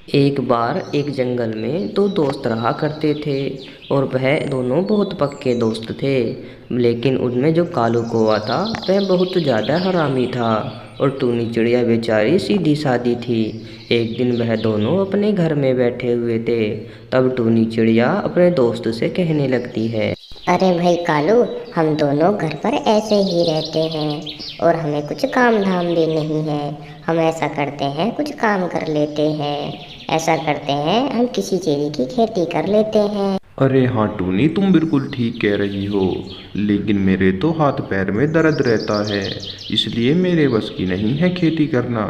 एक बार एक जंगल में दो दोस्त रहा करते थे और वह दोनों बहुत पक्के दोस्त थे। लेकिन उनमें जो कालू कौवा था वह बहुत ज़्यादा हरामी था और टूनी चिड़िया बेचारी सीधी सादी थी। एक दिन वह दोनों अपने घर में बैठे हुए थे। तब टूनी चिड़िया अपने दोस्त से कहने लगती है। अरे भाई कालू, हम दोनों घर पर ऐसे ही रहते हैं और हमें कुछ काम धाम भी नहीं है। हम ऐसा करते हैं, कुछ काम कर लेते हैं। ऐसा करते हैं, हम किसी चीज़ की खेती कर लेते हैं। अरे हाँ टूनी, तुम बिल्कुल ठीक कह रही हो। लेकिन मेरे तो हाथ पैर में दर्द रहता है, इसलिए मेरे बस की नहीं है खेती करना।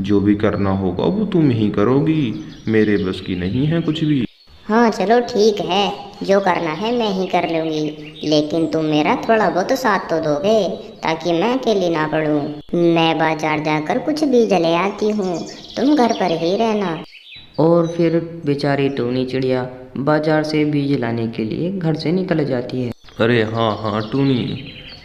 जो भी करना होगा वो तुम ही करोगी, मेरे बस की नहीं है कुछ भी। हाँ चलो ठीक है, जो करना है मैं ही कर लूँगी। लेकिन तुम मेरा थोड़ा बहुत साथ तो दोगे, ताकि मैं अकेली ना पड़ूँ। मैं बाजार जाकर कुछ बीज ले आती हूँ, तुम घर पर ही रहना। और फिर बेचारी टूनी चिड़िया बाजार से बीज लाने के लिए घर से निकल जाती है। अरे हाँ हाँ टूनी,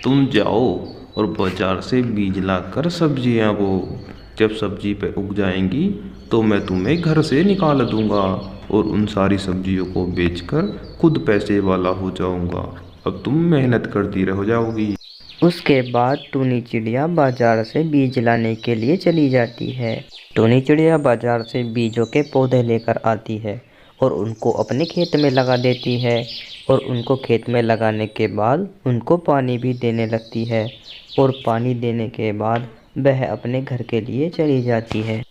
तुम जाओ और बाजार से बीज लाकर सब्जियां बो। जब सब्जी पे उग जाएंगी तो मैं तुम्हें घर से निकाल दूंगा और उन सारी सब्जियों को बेचकर खुद पैसे वाला हो जाऊंगा। अब तुम मेहनत करती रह जाओगी। उसके बाद टूनी चिड़िया बाजार से बीज लाने के लिए चली जाती है। टूनी चिड़िया बाजार से बीजों के पौधे लेकर आती है और उनको अपने खेत में लगा देती है। और उनको खेत में लगाने के बाद उनको पानी भी देने लगती है। और पानी देने के बाद वह अपने घर के लिए चली जाती है।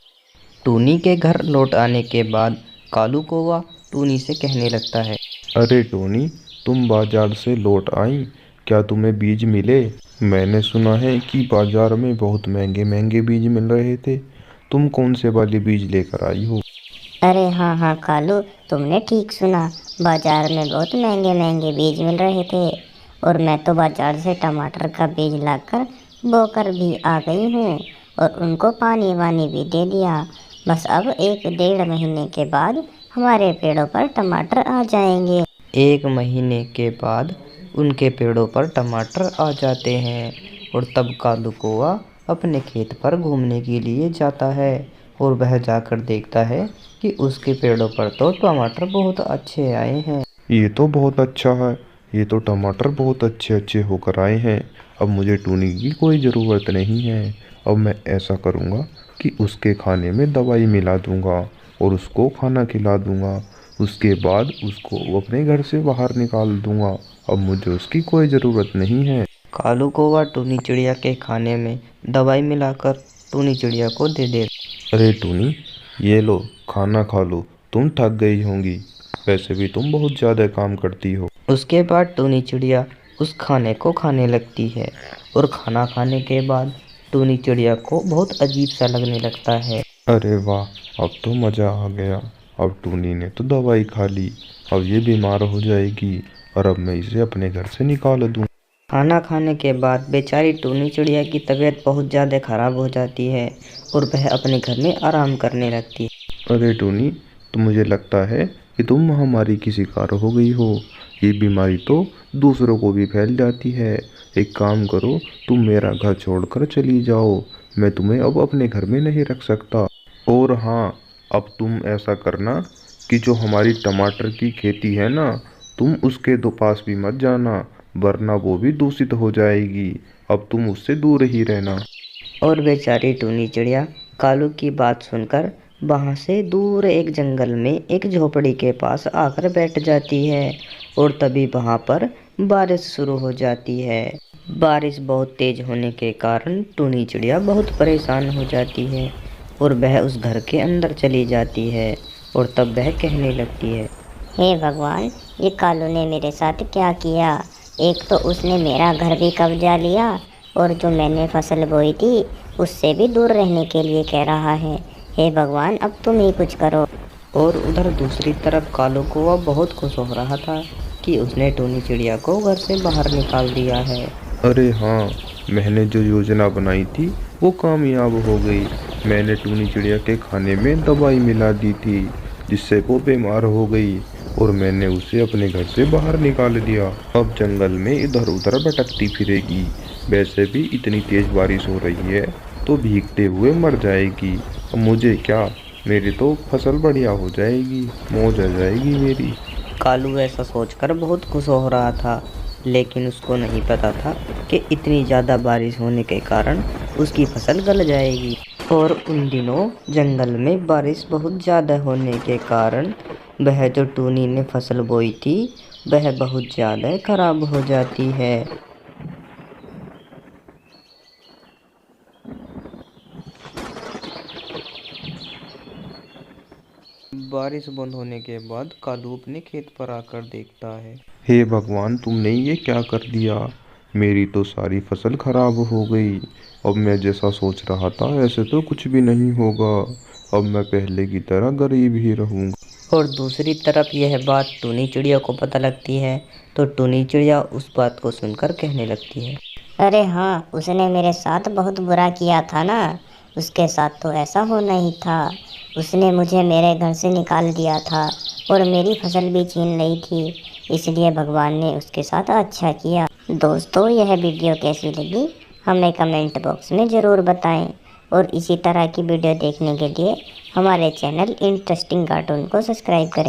टूनी के घर लौट आने के बाद कालू कौवा टूनी से कहने लगता है। अरे टोनी, तुम बाजार से लौट आई, क्या तुम्हें बीज मिले? मैंने सुना है कि बाजार में बहुत महंगे महंगे बीज मिल रहे थे। तुम कौन से वाले बीज लेकर आई हो? अरे हाँ हाँ कालू, तुमने ठीक सुना। बाजार में बहुत महंगे महंगे बीज मिल रहे थे और मैं तो बाजार से टमाटर का बीज लाकर बोकर भी आ गई हूँ और उनको पानी वानी भी दे दिया। बस अब 1 डेढ़ महीने के बाद हमारे पेड़ों पर टमाटर आ जाएंगे। 1 महीने के बाद उनके पेड़ों पर टमाटर आ जाते हैं। और तब कालू कौवा अपने खेत पर घूमने के लिए जाता है और वह जाकर देखता है कि उसके पेड़ों पर तो टमाटर बहुत अच्छे आए हैं। ये तो बहुत अच्छा है, ये तो टमाटर बहुत अच्छे अच्छे होकर आए हैं। अब मुझे टूनी की कोई ज़रूरत नहीं है। अब मैं ऐसा करूँगा कि उसके खाने में दवाई मिला दूँगा और उसको खाना खिला दूँगा। उसके बाद उसको अपने घर से बाहर निकाल दूँगा। अब मुझे उसकी कोई ज़रूरत नहीं है। कालू कौवा टूनी चिड़िया के खाने में दवाई मिलाकर टूनी चिड़िया को दे दे। अरे टूनी, ये लो खाना खा लो, तुम थक गई होंगी। वैसे भी तुम बहुत ज़्यादा काम करती हो। उसके बाद टूनी चिड़िया उस खाने को खाने लगती है और खाना खाने के बाद टूनी चिड़िया को बहुत अजीब सा लगने लगता है। अरे वाह, अब तो मज़ा आ गया। अब टूनी ने तो दवाई खा ली, अब ये बीमार हो जाएगी और अब मैं इसे अपने घर से निकाल दूँ। खाना खाने के बाद बेचारी टूनी चिड़िया की तबीयत बहुत ज़्यादा ख़राब हो जाती है और वह अपने घर में आराम करने लगती है। अरे टूनी, तो मुझे लगता है कि तुम महामारी की शिकार हो गई हो। ये बीमारी तो दूसरों को भी फैल जाती है। एक काम करो, तुम मेरा घर छोड़कर चली जाओ। मैं तुम्हें अब अपने घर में नहीं रख सकता। और हाँ, अब तुम ऐसा करना कि जो हमारी टमाटर की खेती है ना, तुम उसके दो पास भी मत जाना, वरना वो भी दूषित हो जाएगी। अब तुम उससे दूर ही रहना। और बेचारी टूनी चिड़िया कालू की बात सुनकर वहाँ से दूर एक जंगल में एक झोपड़ी के पास आकर बैठ जाती है। और तभी वहाँ पर बारिश शुरू हो जाती है। बारिश बहुत तेज होने के कारण टूनी चिड़िया बहुत परेशान हो जाती है और वह उस घर के अंदर चली जाती है। और तब वह कहने लगती है। हे भगवान, ये कालू ने मेरे साथ क्या किया। एक तो उसने मेरा घर भी कब्जा लिया और जो मैंने फसल बोई थी उससे भी दूर रहने के लिए कह रहा है। हे भगवान, अब तुम ही कुछ करो। और उधर दूसरी तरफ कालू कौवा बहुत खुश हो रहा था कि उसने टूनी चिड़िया को घर से बाहर निकाल दिया है। अरे हाँ, मैंने जो योजना बनाई थी वो कामयाब हो गई। मैंने टूनी चिड़िया के खाने में दवाई मिला दी थी, जिससे वो बीमार हो गई और मैंने उसे अपने घर से बाहर निकाल दिया। अब जंगल में इधर उधर भटकती फिरेगी। वैसे भी इतनी तेज बारिश हो रही है तो भीगते हुए मर जाएगी। अब मुझे क्या, मेरी तो फसल बढ़िया हो जाएगी, मौज आ जाएगी मेरी। कालू ऐसा सोचकर बहुत खुश हो रहा था, लेकिन उसको नहीं पता था कि इतनी ज़्यादा बारिश होने के कारण उसकी फसल गल जाएगी। और उन दिनों जंगल में बारिश बहुत ज़्यादा होने के कारण वह जो टूनी ने फसल बोई थी वह बहुत ज़्यादा खराब हो जाती है। बारिश बंद होने के बाद कालू अपने खेत पर आकर देखता है। हे भगवान, तुमने ये क्या कर दिया? मेरी तो सारी फसल खराब हो गई। अब मैं जैसा सोच रहा था ऐसे तो कुछ भी नहीं होगा। अब मैं पहले की तरह गरीब ही रहूँगा। और दूसरी तरफ यह बात टूनी चिड़िया को पता लगती है, तो टूनी चिड़िया उस बात को सुनकर कहने लगती है, अरे हाँ, उसने मेरे साथ बहुत बुरा किया था ना। उसके साथ तो ऐसा होना ही था। उसने मुझे मेरे घर से निकाल दिया था और मेरी फसल भी छीन ली थी, इसलिए भगवान ने उसके साथ अच्छा किया। दोस्तों, यह वीडियो कैसी लगी हमें कमेंट बॉक्स में ज़रूर बताएं और इसी तरह की वीडियो देखने के लिए हमारे चैनल इंटरेस्टिंग कार्टून को सब्सक्राइब करें।